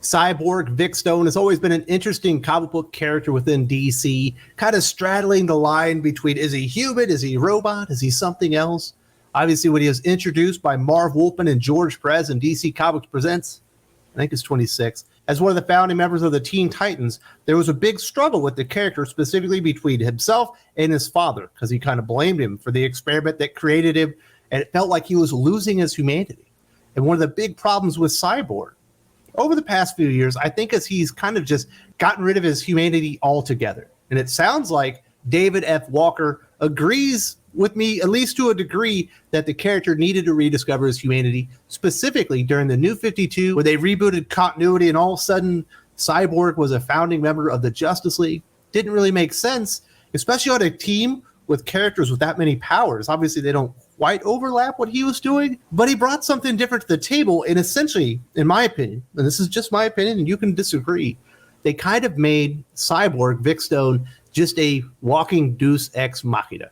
Cyborg, Vic Stone, has always been an interesting comic book character within DC, kind of straddling the line between is he human, is he robot, is he something else? Obviously, when he was introduced by Marv Wolfman and George Perez in DC Comics Presents, I think it's 26, as one of the founding members of the Teen Titans, there was a big struggle with the character, specifically between himself and his father, because he kind of blamed him for the experiment that created him, and it felt like he was losing his humanity. And one of the big problems with Cyborg, over the past few years, I think as he's kind of just gotten rid of his humanity altogether. And it sounds like David F. Walker agrees with me, at least to a degree, that the character needed to rediscover his humanity, specifically during the New 52, where they rebooted continuity and all of a sudden Cyborg was a founding member of the Justice League. Didn't really make sense, especially on a team with characters with that many powers. Obviously, they don't quite overlap what he was doing, but he brought something different to the table. And essentially, in my opinion, and this is just my opinion, and you can disagree, they kind of made Cyborg, Vic Stone, just a walking deus ex machina.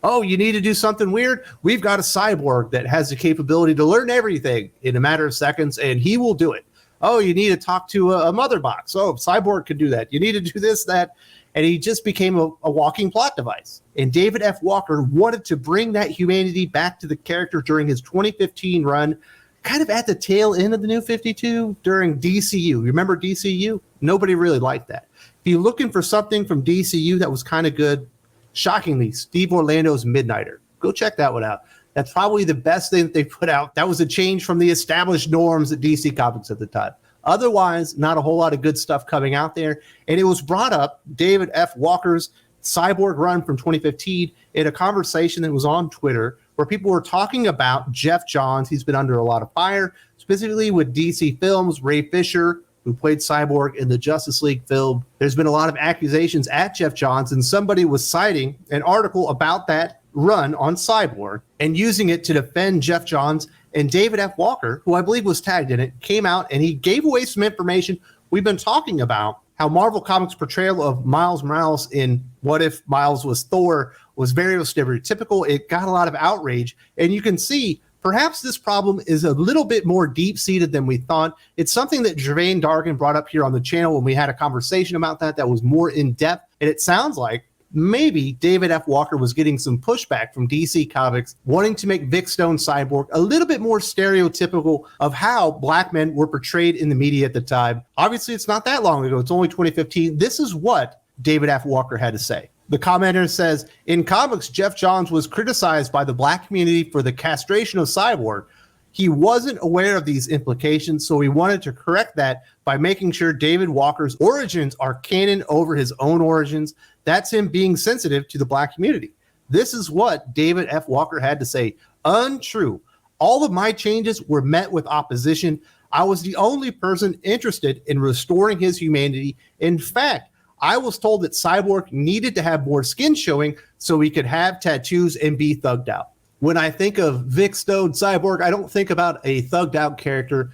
Oh, you need to do something weird? We've got a cyborg that has the capability to learn everything in a matter of seconds, and he will do it. Oh, you need to talk to a mother box. Oh, Cyborg can do that. You need to do this, that. And he just became a walking plot device. And David F. Walker wanted to bring that humanity back to the character during his 2015 run, kind of at the tail end of the New 52 during DCU. Remember DCU? Nobody really liked that. If you're looking for something from DCU that was kind of good, shockingly, Steve Orlando's Midnighter. Go check that one out. That's probably the best thing that they put out. That was a change from the established norms at DC Comics at the time. Otherwise, not a whole lot of good stuff coming out there. And it was brought up, David F. Walker's Cyborg run from 2015, in a conversation that was on Twitter where people were talking about Jeff Johns. He's been under a lot of fire, specifically with DC Films, Ray Fisher, who played Cyborg in the Justice League film. There's been a lot of accusations at Jeff Johns, and somebody was citing an article about that run on Cyborg and using it to defend Jeff Johns. And David F. Walker, who I believe was tagged in it, came out and he gave away some information. We've been talking about how Marvel Comics' portrayal of Miles Morales in What If Miles Was Thor was very stereotypical. It got a lot of outrage. And you can see perhaps this problem is a little bit more deep-seated than we thought. It's something that Jervain Dargan brought up here on the channel when we had a conversation about that was more in-depth. And it sounds like maybe David F. Walker was getting some pushback from DC Comics, wanting to make Vic Stone Cyborg a little bit more stereotypical of how black men were portrayed in the media at the time. Obviously, it's not that long ago. It's only 2015. This is what David F. Walker had to say. The commenter says, in comics, Jeff Johns was criticized by the black community for the castration of Cyborg. He wasn't aware of these implications, so he wanted to correct that by making sure David Walker's origins are canon over his own origins. That's him being sensitive to the black community. This is what David F. Walker had to say. Untrue. All of my changes were met with opposition. I was the only person interested in restoring his humanity. In fact, I was told that Cyborg needed to have more skin showing so he could have tattoos and be thugged out. When I think of Vic Stone Cyborg, I don't think about a thugged out character.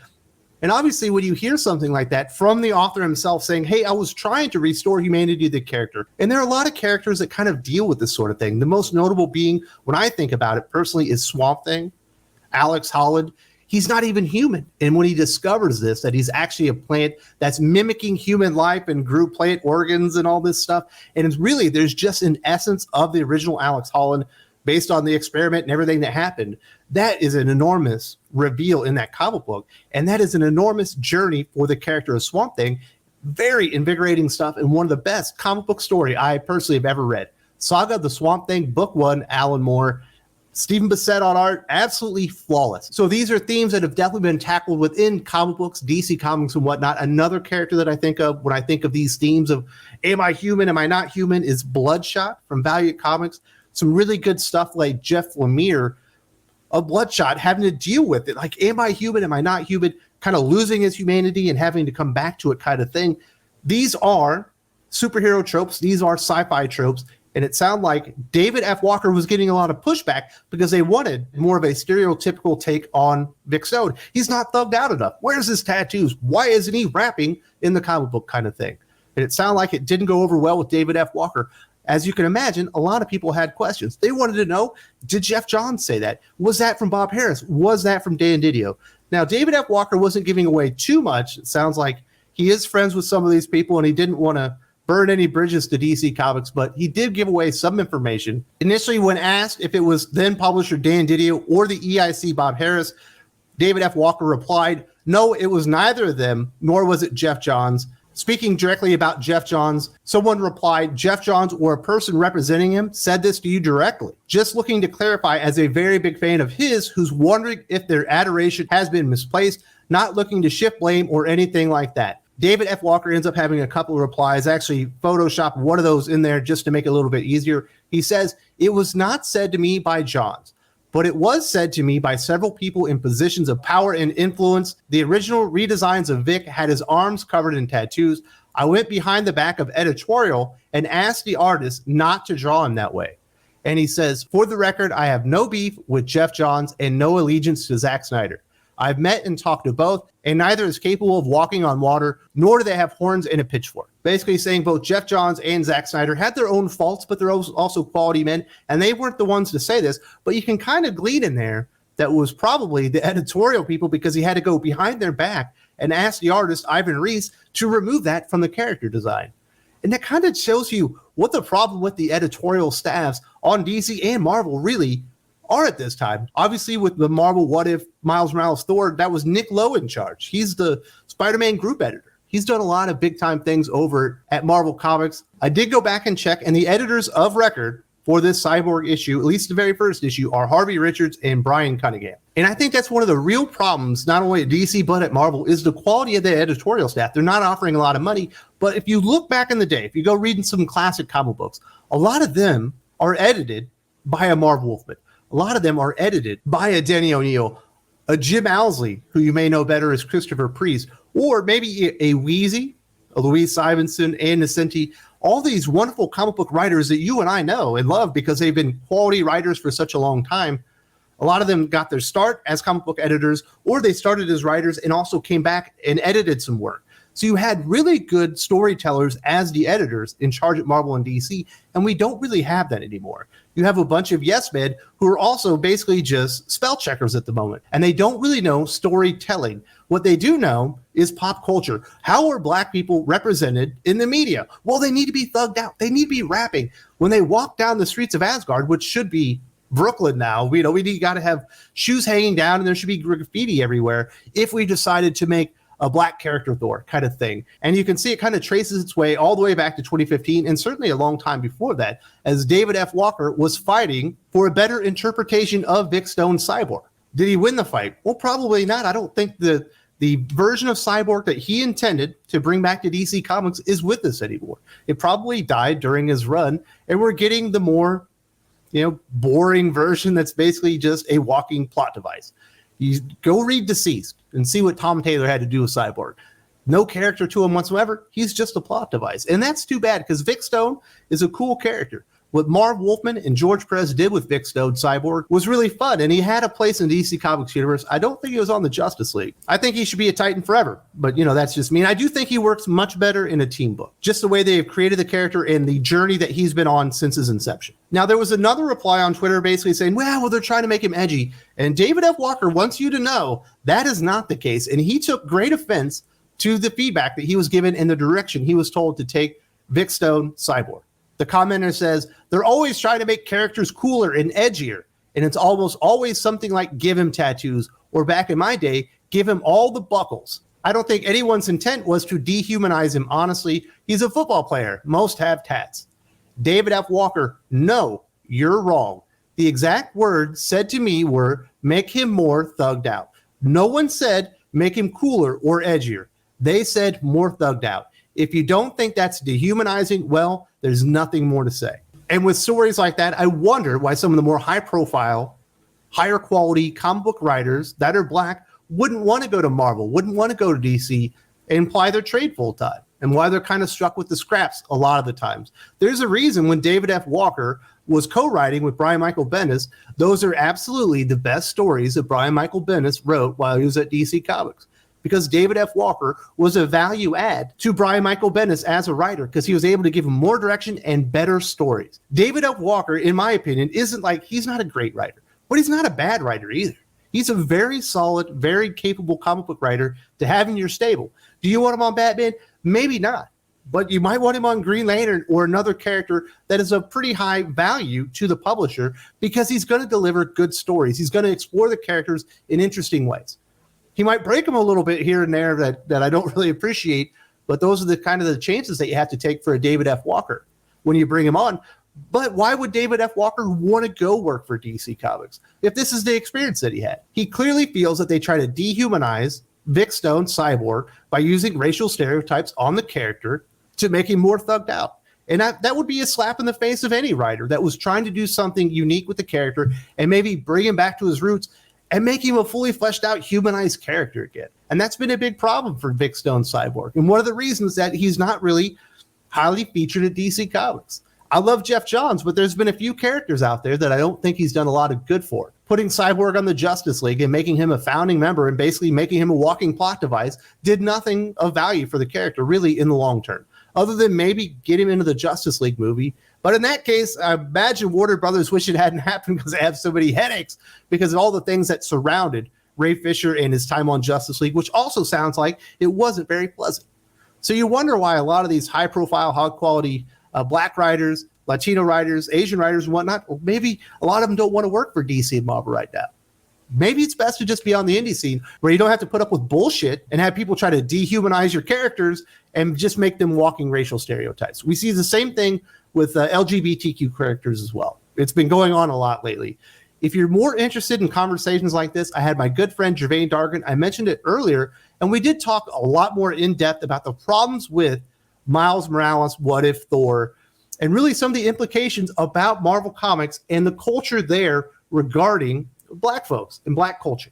And obviously, when you hear something like that from the author himself saying, hey, I was trying to restore humanity to the character. And there are a lot of characters that kind of deal with this sort of thing. The most notable being, when I think about it personally, is Swamp Thing, Alex Holland. He's not even human. And when he discovers this, that he's actually a plant that's mimicking human life and grew plant organs and all this stuff. And it's really, there's just an essence of the original Alex Holland based on the experiment and everything that happened. That is an enormous reveal in that comic book. And that is an enormous journey for the character of Swamp Thing. Very invigorating stuff and one of the best comic book story I personally have ever read. Saga of the Swamp Thing, Book 1, Alan Moore. Stephen Bissett on art, absolutely flawless. So these are themes that have definitely been tackled within comic books, DC Comics and whatnot. Another character that I think of when I think of these themes of am I human, am I not human, is Bloodshot from Valiant Comics. Some really good stuff like Jeff Lemire of Bloodshot having to deal with it. Like, am I human, am I not human? Kind of losing his humanity and having to come back to it kind of thing. These are superhero tropes. These are sci-fi tropes. And it sounded like David F. Walker was getting a lot of pushback because they wanted more of a stereotypical take on Vic Stone. He's not thugged out enough. Where's his tattoos? Why isn't he rapping in the comic book kind of thing? And it sounded like it didn't go over well with David F. Walker. As you can imagine, a lot of people had questions. They wanted to know, did Jeff Johns say that? Was that from Bob Harris? Was that from Dan Didio? Now, David F. Walker wasn't giving away too much. It sounds like He is friends with some of these people, and he didn't want to burn any bridges to DC Comics, but he did give away some information. Initially, when asked if it was then publisher Dan Didio or the EIC Bob Harris, David F. Walker replied, no, it was neither of them, nor was it Jeff Johns. Speaking directly about Jeff Johns, someone replied, Jeff Johns or a person representing him said this to you directly. Just looking to clarify, as a very big fan of his who's wondering if their adoration has been misplaced, not looking to shift blame or anything like that. David F. Walker ends up having a couple of replies, actually Photoshop one of those in there just to make it a little bit easier. He says, it was not said to me by Johns, but it was said to me by several people in positions of power and influence. The original redesigns of Vic had his arms covered in tattoos. I went behind the back of Editorial and asked the artist not to draw him that way. And he says, for the record, I have no beef with Jeff Johns and no allegiance to Zack Snyder. I've met and talked to both, and neither is capable of walking on water, nor do they have horns and a pitchfork. Basically saying both Jeff Johns and Zack Snyder had their own faults, but they're also quality men, and they weren't the ones to say this, but you can kind of glean in there that was probably the editorial people, because he had to go behind their back and ask the artist, Ivan Reis, to remove that from the character design. And that kind of shows you what the problem with the editorial staffs on DC and Marvel really are at this time. Obviously, with the Marvel What If Miles Morales Thor, that was Nick Lowe in charge. He's the Spider-Man group editor. He's done a lot of big-time things over at Marvel Comics. I did go back and check, and the editors of record for this Cyborg issue, at least the very first issue, are Harvey Richards and Brian Cunningham. And I think that's one of the real problems, not only at DC, but at Marvel, is the quality of the editorial staff. They're not offering a lot of money, but if you look back in the day, if you go reading some classic comic books, a lot of them are edited by a Marv Wolfman. A lot of them are edited by a Denny O'Neil, a Jim Owsley, who you may know better as Christopher Priest, or maybe a Wheezy, a Louise Simonson, Ann Nesenti, all these wonderful comic book writers that you and I know and love because they've been quality writers for such a long time. A lot of them got their start as comic book editors, or they started as writers and also came back and edited some work. So you had really good storytellers as the editors in charge at Marvel and DC, and we don't really have that anymore. You have a bunch of yes men who are also basically just spell checkers at the moment, and they don't really know storytelling. What they do know is pop culture. How are black people represented in the media? Well, they need to be thugged out. They need to be rapping. When they walk down the streets of Asgard, which should be Brooklyn now, we got to have shoes hanging down and there should be graffiti everywhere if we decided to make a black character Thor kind of thing. And you can see it kind of traces its way all the way back to 2015 and certainly a long time before that, as David F. Walker was fighting for a better interpretation of Vic Stone's Cyborg. Did he win the fight? Well, probably not. I don't think the version of Cyborg that he intended to bring back to DC Comics is with us anymore. It probably died during his run, and we're getting the more, boring version that's basically just a walking plot device. You go read Deceased and see what Tom Taylor had to do with Cyborg. No character to him whatsoever. He's just a plot device. And that's too bad because Vic Stone is a cool character. What Marv Wolfman and George Perez did with Vic Stone Cyborg was really fun, and he had a place in the DC Comics universe. I don't think he was on the Justice League. I think he should be a Titan forever, but that's just me. And I do think he works much better in a team book, just the way they have created the character and the journey that he's been on since his inception. Now, there was another reply on Twitter basically saying, well, they're trying to make him edgy. And David F. Walker wants you to know that is not the case, and he took great offense to the feedback that he was given in the direction he was told to take Vic Stone Cyborg. The commenter says, they're always trying to make characters cooler and edgier, and it's almost always something like give him tattoos, or back in my day, give him all the buckles. I don't think anyone's intent was to dehumanize him, honestly. He's a football player. Most have tats. David F. Walker, no, you're wrong. The exact words said to me were, make him more thugged out. No one said, make him cooler or edgier. They said more thugged out. If you don't think that's dehumanizing, well, there's nothing more to say. And with stories like that, I wonder why some of the more high-profile, higher-quality comic book writers that are black wouldn't want to go to Marvel, wouldn't want to go to DC and ply their trade full-time, and why they're kind of struck with the scraps a lot of the times. There's a reason when David F. Walker was co-writing with Brian Michael Bendis, those are absolutely the best stories that Brian Michael Bendis wrote while he was at DC Comics. Because David F. Walker was a value add to Brian Michael Bendis as a writer because he was able to give him more direction and better stories. David F. Walker, in my opinion, he's not a great writer, but he's not a bad writer either. He's a very solid, very capable comic book writer to have in your stable. Do you want him on Batman? Maybe not. But you might want him on Green Lantern or another character that is of pretty high value to the publisher because he's going to deliver good stories. He's going to explore the characters in interesting ways. He might break them a little bit here and there that I don't really appreciate, but those are the kind of the chances that you have to take for a David F. Walker when you bring him on. But why would David F. Walker want to go work for DC Comics if this is the experience that he had? He clearly feels that they try to dehumanize Vic Stone, Cyborg, by using racial stereotypes on the character to make him more thugged out. And that would be a slap in the face of any writer that was trying to do something unique with the character and maybe bring him back to his roots and make him a fully fleshed out, humanized character again. And that's been a big problem for Vic Stone Cyborg. And one of the reasons that he's not really highly featured at DC Comics. I love Jeff Johns, but there's been a few characters out there that I don't think he's done a lot of good for. Putting Cyborg on the Justice League and making him a founding member and basically making him a walking plot device did nothing of value for the character, really, in the long term, other than maybe get him into the Justice League movie. But in that case, I imagine Warner Brothers wish it hadn't happened because they have so many headaches because of all the things that surrounded Ray Fisher and his time on Justice League, which also sounds like it wasn't very pleasant. So you wonder why a lot of these high-profile, high-quality Black writers, Latino writers, Asian writers, and whatnot, or maybe a lot of them don't want to work for DC and Marvel right now. Maybe it's best to just be on the indie scene where you don't have to put up with bullshit and have people try to dehumanize your characters and just make them walking racial stereotypes. We see the same thing with LGBTQ characters as well. It's been going on a lot lately. If you're more interested in conversations like this, I had my good friend Jervain Dargan. I mentioned it earlier, and we did talk a lot more in depth about the problems with Miles Morales, What If Thor, and really some of the implications about Marvel Comics and the culture there regarding Black folks and Black culture.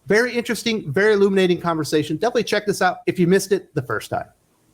Very interesting, very illuminating conversation. Definitely check this out if you missed it the first time.